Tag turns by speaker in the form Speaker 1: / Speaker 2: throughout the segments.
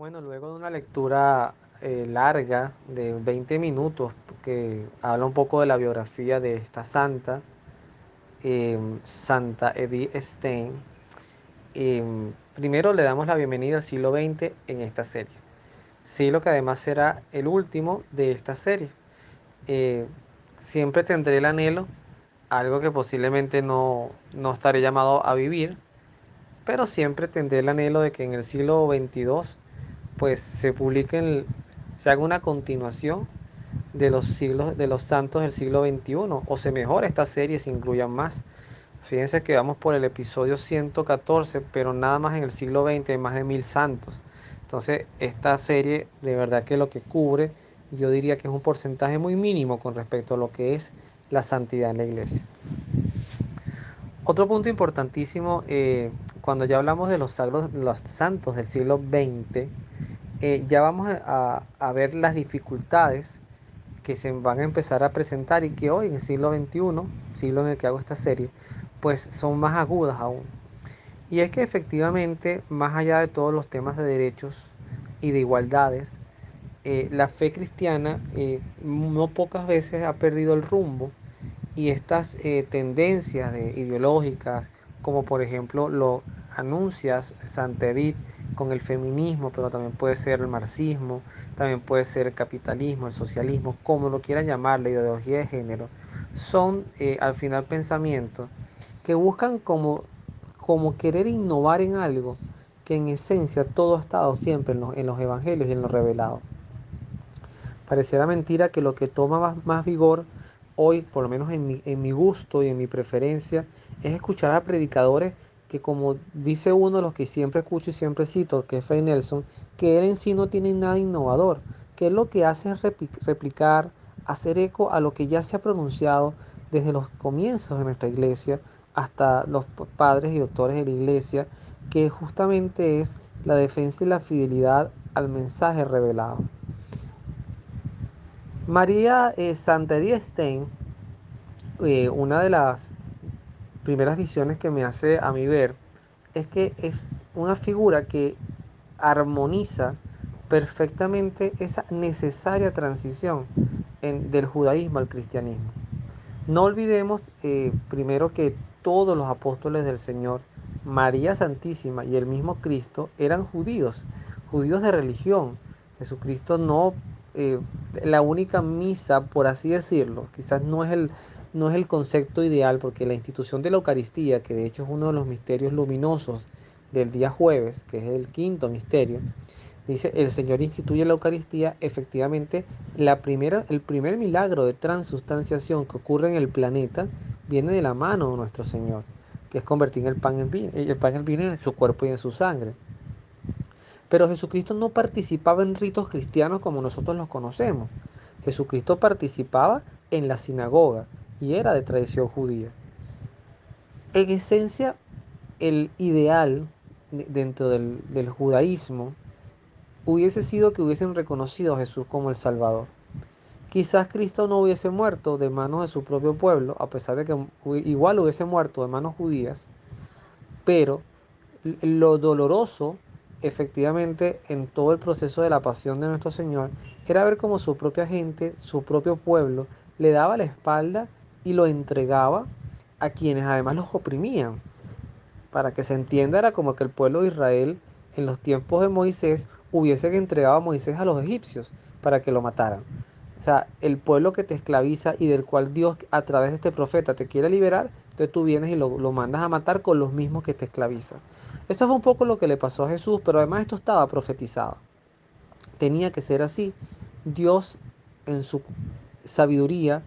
Speaker 1: Bueno, luego de una lectura larga de 20 minutos que habla un poco de la biografía de esta santa, Santa Edith Stein, primero le damos la bienvenida al siglo XX en esta serie. Siglo que además será el último de esta serie. Eh, Siempre tendré el anhelo, algo que posiblemente no estaré llamado a vivir, pero siempre tendré el anhelo de que en el siglo XXII pues se haga una continuación de los siglos, de los santos del siglo XXI, o se mejore esta serie, se incluyan más. Fíjense que vamos por el episodio 114, pero nada más en el siglo XX hay más de 1000 santos. Entonces, esta serie de verdad que lo que cubre, yo diría que es un porcentaje muy mínimo con respecto a lo que es la santidad en la iglesia. Otro punto importantísimo, cuando ya hablamos de los santos del siglo XX, ya vamos a ver las dificultades que se van a empezar a presentar y que hoy en el siglo XXI, siglo en el que hago esta serie, pues son más agudas aún. Y es que efectivamente, más allá de todos los temas de derechos y de igualdades, la fe cristiana no pocas veces ha perdido el rumbo y estas tendencias ideológicas, como por ejemplo lo anuncias Santa Edith con el feminismo, pero también puede ser el marxismo, también puede ser el capitalismo, el socialismo, como lo quieran llamar, la ideología de género, son al final pensamientos que buscan como querer innovar en algo que en esencia todo ha estado siempre en los evangelios y en los revelados. Pareciera mentira que lo que toma más vigor hoy, por lo menos en mi gusto y en mi preferencia, es escuchar a predicadores que, como dice uno de los que siempre escucho y siempre cito, que es Fray Nelson, que él en sí no tiene nada innovador, que él lo que hace es replicar, hacer eco a lo que ya se ha pronunciado desde los comienzos de nuestra iglesia hasta los padres y doctores de la iglesia, que justamente es la defensa y la fidelidad al mensaje revelado. María Santería Stein, una de las primeras visiones que me hace a mí ver es que es una figura que armoniza perfectamente esa necesaria transición del judaísmo al cristianismo. No olvidemos primero que todos los apóstoles del Señor, María Santísima y el mismo Cristo eran judíos, judíos de religión. Jesucristo no, eh, la única misa, por así decirlo, quizás no es el concepto ideal, porque la institución de la Eucaristía, que de hecho es uno de los misterios luminosos del día jueves, que es el quinto misterio, dice, el Señor instituye la Eucaristía, efectivamente, el primer milagro de transustanciación que ocurre en el planeta viene de la mano de nuestro Señor, que es convertir el pan en vino en su cuerpo y en su sangre. Pero Jesucristo no participaba en ritos cristianos como nosotros los conocemos. Jesucristo participaba en la sinagoga y era de tradición judía. En esencia, el ideal dentro del judaísmo hubiese sido que hubiesen reconocido a Jesús como el Salvador. Quizás Cristo no hubiese muerto de manos de su propio pueblo, a pesar de que igual hubiese muerto de manos judías, pero lo doloroso, efectivamente, en todo el proceso de la pasión de nuestro Señor, era ver cómo su propia gente, su propio pueblo, le daba la espalda y lo entregaba a quienes además los oprimían. Para que se entienda, era como que el pueblo de Israel en los tiempos de Moisés hubiesen entregado a Moisés a los egipcios para que lo mataran. O sea, el pueblo que te esclaviza y del cual Dios a través de este profeta te quiere liberar, entonces tú vienes y lo mandas a matar con los mismos que te esclavizan. Eso fue un poco lo que le pasó a Jesús, pero además esto estaba profetizado. Tenía que ser así. Dios en su sabiduría,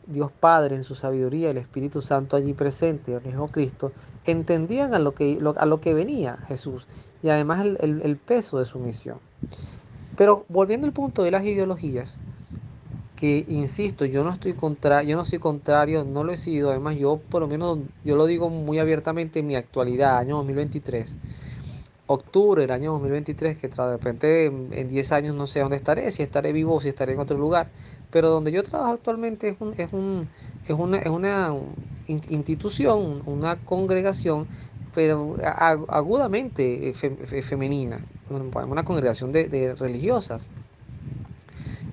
Speaker 1: Dios Padre en su sabiduría, el Espíritu Santo allí presente, el mismo Cristo, entendían a lo que venía Jesús y además el peso de su misión. Pero volviendo al punto de las ideologías, que insisto, yo no soy contrario, no lo he sido, además yo por lo menos yo lo digo muy abiertamente en mi actualidad, año 2023, octubre del año 2023, que de repente en 10 años no sé dónde estaré, si estaré vivo o si estaré en otro lugar, pero donde yo trabajo actualmente es una institución, una congregación, pero agudamente femenina. una congregación de religiosas.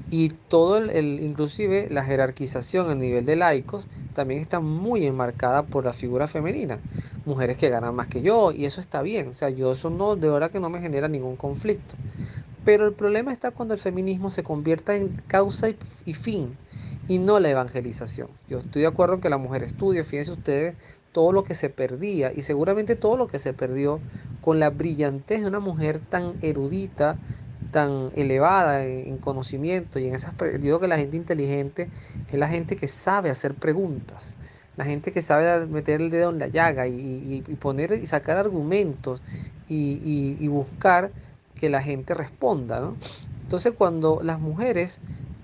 Speaker 1: Y todo inclusive la jerarquización a nivel de laicos también está muy enmarcada por la figura femenina. Mujeres que ganan más que yo, y eso está bien. O sea, yo eso no, de verdad que no me genera ningún conflicto. Pero el problema está cuando el feminismo se convierta en causa y fin, y no la evangelización. Yo estoy de acuerdo en que la mujer estudie, fíjense ustedes, todo lo que se perdía, y seguramente todo lo que se perdió con la brillantez de una mujer tan erudita, tan elevada en conocimiento y en esas... Yo digo que la gente inteligente es la gente que sabe hacer preguntas, la gente que sabe meter el dedo en la llaga y poner y sacar argumentos y buscar que la gente responda, ¿no? Entonces cuando las mujeres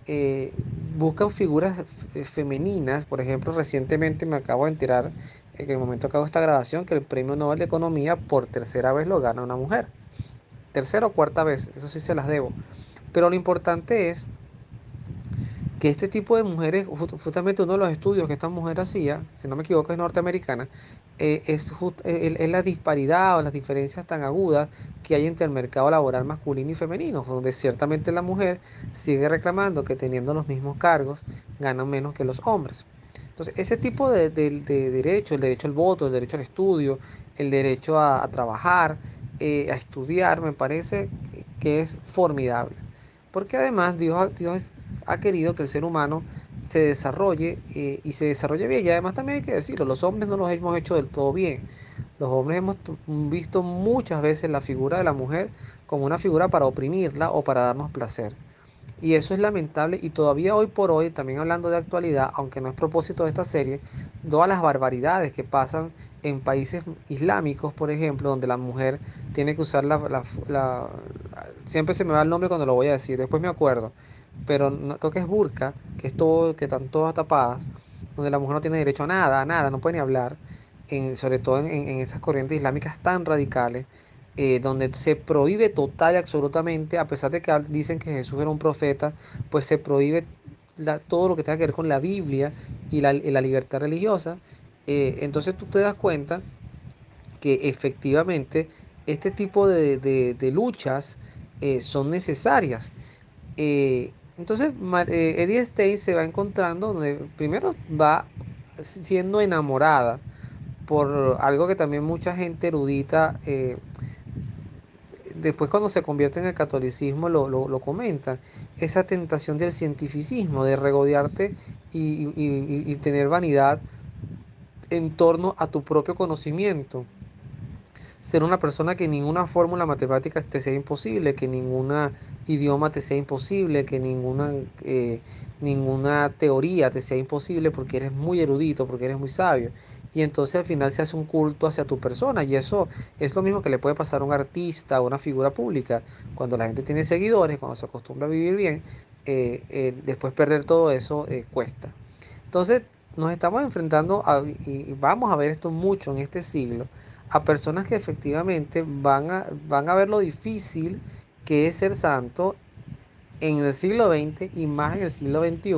Speaker 1: eh, buscan figuras femeninas, por ejemplo, recientemente me acabo de enterar, en el momento que hago esta grabación, que el Premio Nobel de Economía por tercera vez lo gana una mujer. Tercera o cuarta vez, eso sí se las debo. Pero lo importante es que este tipo de mujeres, justamente uno de los estudios que esta mujer hacía, si no me equivoco es norteamericana, es la disparidad o las diferencias tan agudas que hay entre el mercado laboral masculino y femenino, donde ciertamente la mujer sigue reclamando que teniendo los mismos cargos ganan menos que los hombres. Entonces, ese tipo de derecho, el derecho al voto, el derecho al estudio, el derecho a trabajar, a estudiar, me parece que es formidable. Porque además Dios ha querido que el ser humano se desarrolle y se desarrolle bien. Y además también hay que decirlo, los hombres no los hemos hecho del todo bien. Los hombres hemos visto muchas veces la figura de la mujer como una figura para oprimirla o para darnos placer. Y eso es lamentable y todavía hoy por hoy, también hablando de actualidad, aunque no es propósito de esta serie, todas las barbaridades que pasan en países islámicos, por ejemplo, donde la mujer tiene que usar siempre se me va el nombre cuando lo voy a decir, después me acuerdo, pero creo que es burka, que es todo, que están todas tapadas, donde la mujer no tiene derecho a nada, no puede ni hablar, sobre todo en esas corrientes islámicas tan radicales donde se prohíbe total y absolutamente, a pesar de que dicen que Jesús era un profeta, pues se prohíbe todo lo que tenga que ver con la Biblia y la libertad religiosa. Entonces tú te das cuenta que efectivamente este tipo de luchas son necesarias. Entonces Edith Stein se va encontrando, donde primero va siendo enamorada por algo que también mucha gente erudita después cuando se convierte en el catolicismo lo comentan, esa tentación del cientificismo, de regodearte y tener vanidad en torno a tu propio conocimiento. Ser una persona que ninguna fórmula matemática te sea imposible, que ninguna idioma te sea imposible, que ninguna teoría te sea imposible porque eres muy erudito, porque eres muy sabio. Y entonces al final se hace un culto hacia tu persona y eso es lo mismo que le puede pasar a un artista, a una figura pública. Cuando la gente tiene seguidores, cuando se acostumbra a vivir bien, después perder todo eso cuesta. Entonces, nos estamos enfrentando y vamos a ver esto mucho en este siglo, a personas que efectivamente van a ver lo difícil que es ser santo en el siglo XX y más en el siglo XXI,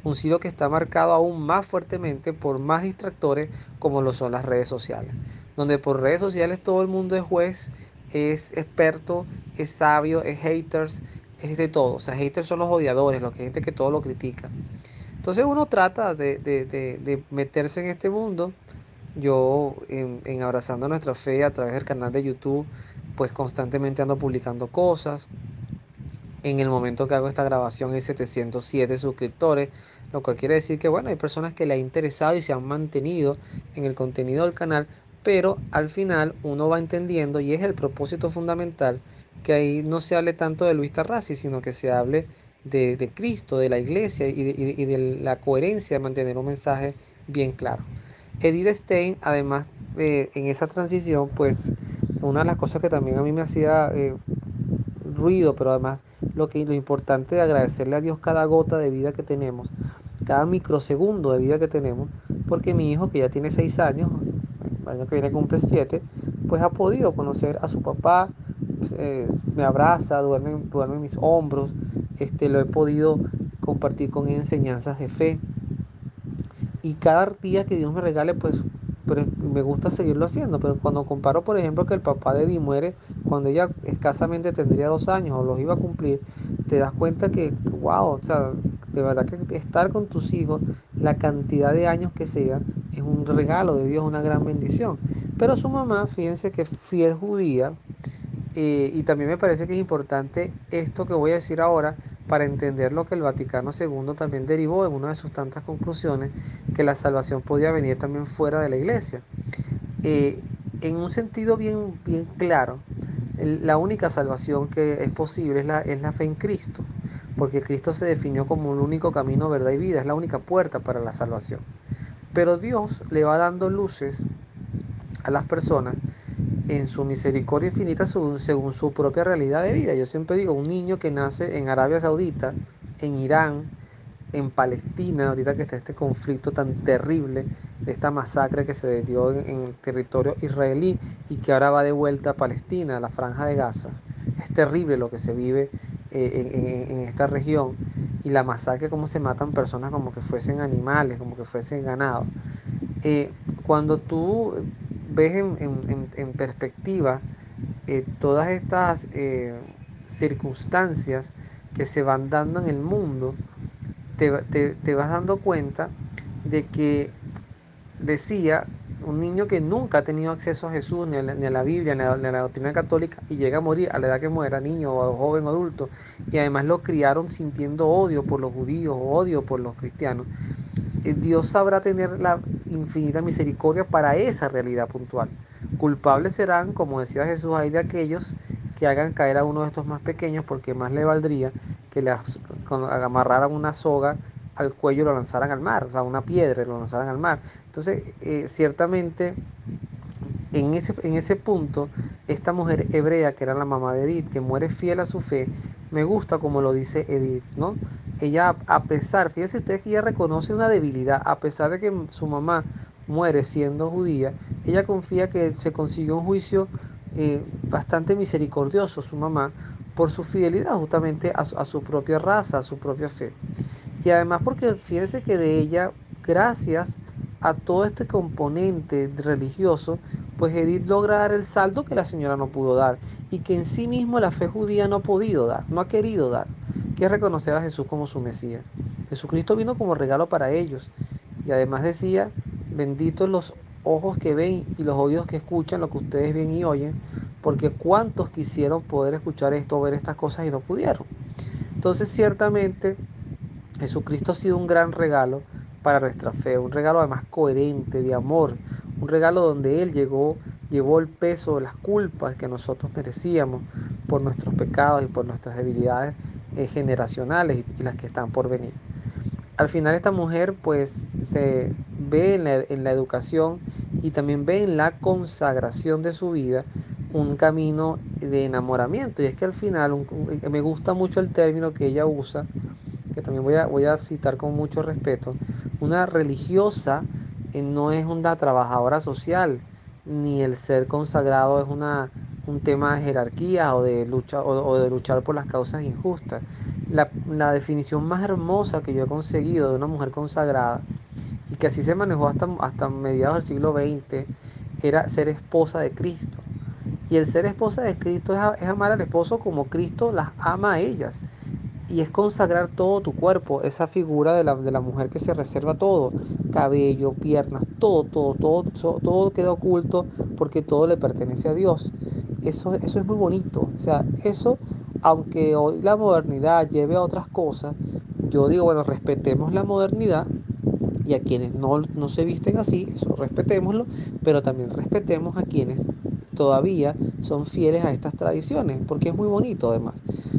Speaker 1: un siglo que está marcado aún más fuertemente por más distractores como lo son las redes sociales, donde por redes sociales todo el mundo es juez, es experto, es sabio, es haters, es de todo. O sea, haters son los odiadores, los que gente que todo lo critica. Entonces uno trata de meterse en este mundo. Yo en Abrazando Nuestra Fe a través del canal de YouTube, pues constantemente ando publicando cosas. En el momento que hago esta grabación hay 707 suscriptores, lo cual quiere decir que bueno, hay personas que le ha interesado y se han mantenido en el contenido del canal, pero al final uno va entendiendo y es el propósito fundamental que ahí no se hable tanto de Luis Tarrasi, sino que se hable de Cristo, de la iglesia y de la coherencia de mantener un mensaje bien claro. Edith Stein, además, en esa transición, pues una de las cosas que también a mí me hacía ruido, pero además lo importante es agradecerle a Dios cada gota de vida que tenemos, cada microsegundo de vida que tenemos, porque mi hijo que ya tiene 6 años, el año que viene cumple 7, pues ha podido conocer a su papá, me abraza, duerme en mis hombros, lo he podido compartir con él enseñanzas de fe, y cada día que Dios me regale, pues me gusta seguirlo haciendo. Pero cuando comparo, por ejemplo, que el papá de Eddie muere cuando ella escasamente tendría 2 años o los iba a cumplir, te das cuenta que, wow, o sea, de verdad que estar con tus hijos, la cantidad de años que sea, es un regalo de Dios, una gran bendición. Pero su mamá, fíjense que es fiel judía, y también me parece que es importante esto que voy a decir ahora para entender lo que el Vaticano II también derivó en una de sus tantas conclusiones, que la salvación podía venir también fuera de la iglesia. Eh, en un sentido bien, bien claro, la única salvación que es posible es la fe en Cristo, porque Cristo se definió como el único camino, verdad y vida, es la única puerta para la salvación. Pero Dios le va dando luces a las personas en su misericordia infinita según su propia realidad de vida. Yo siempre digo, un niño que nace en Arabia Saudita, en Irán, en Palestina, ahorita que está este conflicto tan terrible, esta masacre que se dio en el territorio israelí y que ahora va de vuelta a Palestina, a la franja de Gaza. Es terrible lo que se vive en esta región y la masacre, como se matan personas como que fuesen animales, como que fuesen ganado. eh, Cuando tú ves en perspectiva todas estas circunstancias que se van dando en el mundo, te vas dando cuenta de que decía un niño que nunca ha tenido acceso a Jesús, ni a la Biblia, ni a la doctrina católica, y llega a morir a la edad que muera, niño o joven o adulto, y además lo criaron sintiendo odio por los judíos, odio por los cristianos. Dios sabrá tener la infinita misericordia para esa realidad puntual. Culpables serán, como decía Jesús, hay de aquellos que hagan caer a uno de estos más pequeños, porque más le valdría que le amarraran una soga al cuello y lo lanzaran al mar, o sea, una piedra y lo lanzaran al mar. Entonces, ciertamente en ese punto, esta mujer hebrea, que era la mamá de Edith, que muere fiel a su fe, me gusta como lo dice Edith, ¿no? Ella, a pesar, fíjense ustedes que ella reconoce una debilidad, a pesar de que su mamá muere siendo judía, ella confía que se consiguió un juicio bastante misericordioso, su mamá, por su fidelidad justamente a su propia raza, a su propia fe. Y además porque fíjense que de ella, gracias a todo este componente religioso, pues Edith logra dar el salto que la señora no pudo dar y que en sí mismo la fe judía no ha podido dar, no ha querido dar, que es reconocer a Jesús como su Mesías. Jesucristo vino como regalo para ellos y además decía, benditos los ojos que ven y los oídos que escuchan lo que ustedes ven y oyen, porque cuántos quisieron poder escuchar esto o ver estas cosas y no pudieron. Entonces ciertamente Jesucristo ha sido un gran regalo para nuestra fe, un regalo además coherente, de amor, un regalo donde Él llevó el peso de las culpas que nosotros merecíamos por nuestros pecados y por nuestras debilidades generacionales y las que están por venir. Al final esta mujer pues se ve en la educación y también ve en la consagración de su vida un camino de enamoramiento. Y es que al final me gusta mucho el término que ella usa, que también voy a citar con mucho respeto. Una religiosa no es una trabajadora social, ni el ser consagrado es un tema de jerarquía o de lucha o de luchar por las causas injustas. La definición más hermosa que yo he conseguido de una mujer consagrada, y que así se manejó hasta mediados del siglo XX, era ser esposa de Cristo. Y el ser esposa de Cristo es amar al esposo como Cristo las ama a ellas. Y es consagrar todo tu cuerpo, esa figura de la mujer que se reserva todo, cabello, piernas, todo queda oculto porque todo le pertenece a Dios. Eso es muy bonito. O sea, eso, aunque hoy la modernidad lleve a otras cosas, yo digo, bueno, respetemos la modernidad y a quienes no se visten así, eso respetémoslo, pero también respetemos a quienes todavía son fieles a estas tradiciones, porque es muy bonito además.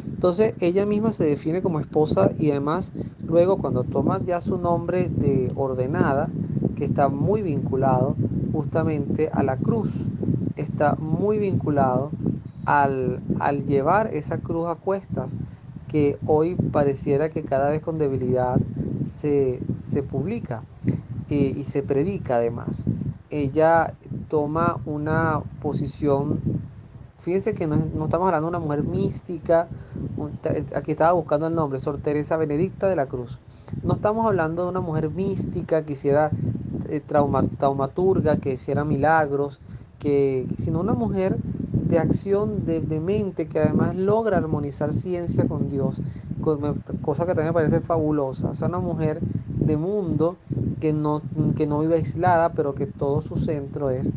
Speaker 1: Entonces ella misma se define como esposa y además luego cuando toma ya su nombre de ordenada, que está muy vinculado justamente a la cruz, está muy vinculado al llevar esa cruz a cuestas, que hoy pareciera que cada vez con debilidad se publica y se predica además. Ella toma una posición, fíjense que no estamos hablando de una mujer mística, aquí estaba buscando el nombre, Sor Teresa Benedicta de la Cruz. No estamos hablando de una mujer mística que hiciera taumaturga, que hiciera milagros, sino una mujer de acción de mente, que además logra armonizar ciencia con Dios, cosa que también me parece fabulosa. O sea, una mujer de mundo que no vive aislada, pero que todo su centro es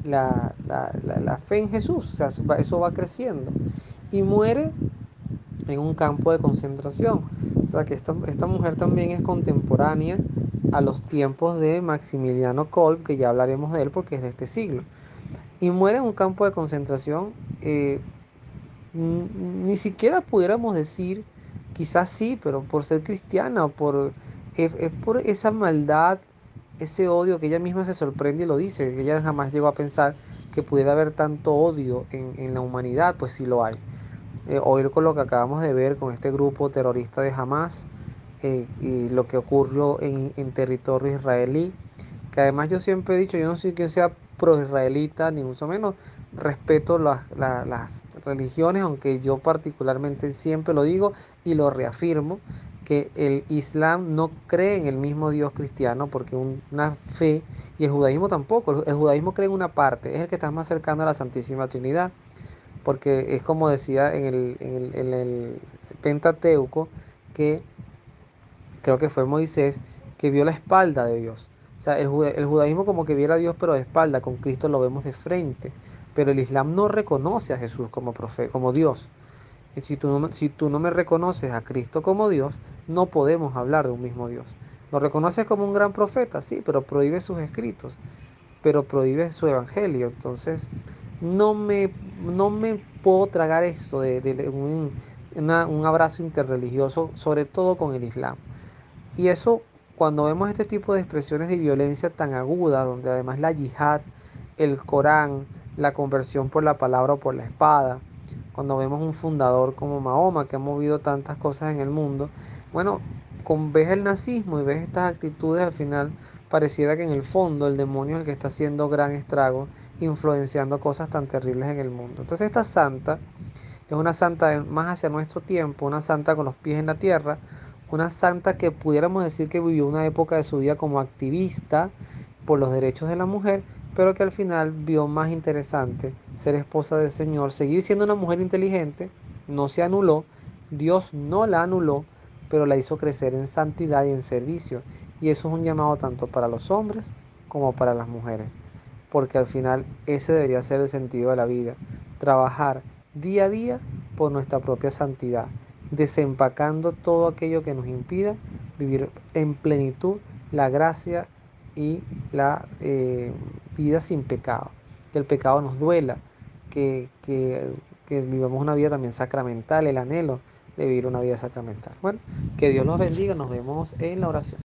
Speaker 1: la fe en Jesús. O sea, eso va creciendo. Y muere en un campo de concentración. O sea, que esta mujer también es contemporánea a los tiempos de Maximiliano Kolbe, que ya hablaremos de él porque es de este siglo. Y muere en un campo de concentración. eh, Ni siquiera pudiéramos decir, quizás sí, pero por ser cristiana o es por esa maldad, ese odio que ella misma se sorprende y lo dice, que ella jamás llegó a pensar que pudiera haber tanto odio en la humanidad, pues sí lo hay. Hoy con lo que acabamos de ver con este grupo terrorista de Hamas, y lo que ocurrió en territorio israelí, que además yo siempre he dicho, yo no soy quien sea pro-israelita, ni mucho menos, respeto las religiones, aunque yo particularmente siempre lo digo y lo reafirmo, que el Islam no cree en el mismo Dios cristiano, porque una fe, y el judaísmo tampoco, el judaísmo cree en una parte, es el que está más cercano a la Santísima Trinidad, porque es como decía en el Pentateuco, que creo que fue Moisés, que vio la espalda de Dios. O sea, el judaísmo como que viera a Dios pero de espalda, con Cristo lo vemos de frente. Pero el Islam no reconoce a Jesús como como Dios. Y si tú no me reconoces a Cristo como Dios, no podemos hablar de un mismo Dios. Lo reconoces como un gran profeta, sí, pero prohíbe sus escritos, pero prohíbe su evangelio. Entonces, no me, no me puedo tragar eso de un abrazo interreligioso, sobre todo con el Islam. Y eso, cuando vemos este tipo de expresiones de violencia tan aguda, donde además la yihad, el Corán, la conversión por la palabra o por la espada, cuando vemos un fundador como Mahoma que ha movido tantas cosas en el mundo, bueno, ves el nazismo y ves estas actitudes, al final pareciera que en el fondo el demonio es el que está haciendo gran estrago, influenciando cosas tan terribles en el mundo. Entonces esta santa es una santa más hacia nuestro tiempo, una santa con los pies en la tierra, una santa que pudiéramos decir que vivió una época de su vida como activista por los derechos de la mujer, pero que al final vio más interesante ser esposa del Señor, seguir siendo una mujer inteligente, no se anuló, Dios no la anuló, pero la hizo crecer en santidad y en servicio. Y eso es un llamado tanto para los hombres como para las mujeres, porque al final ese debería ser el sentido de la vida, trabajar día a día por nuestra propia santidad, desempacando todo aquello que nos impida vivir en plenitud la gracia y la vida sin pecado. Que el pecado nos duela, que vivamos una vida también sacramental, el anhelo de vivir una vida sacramental. Bueno, que Dios los bendiga, nos vemos en la oración.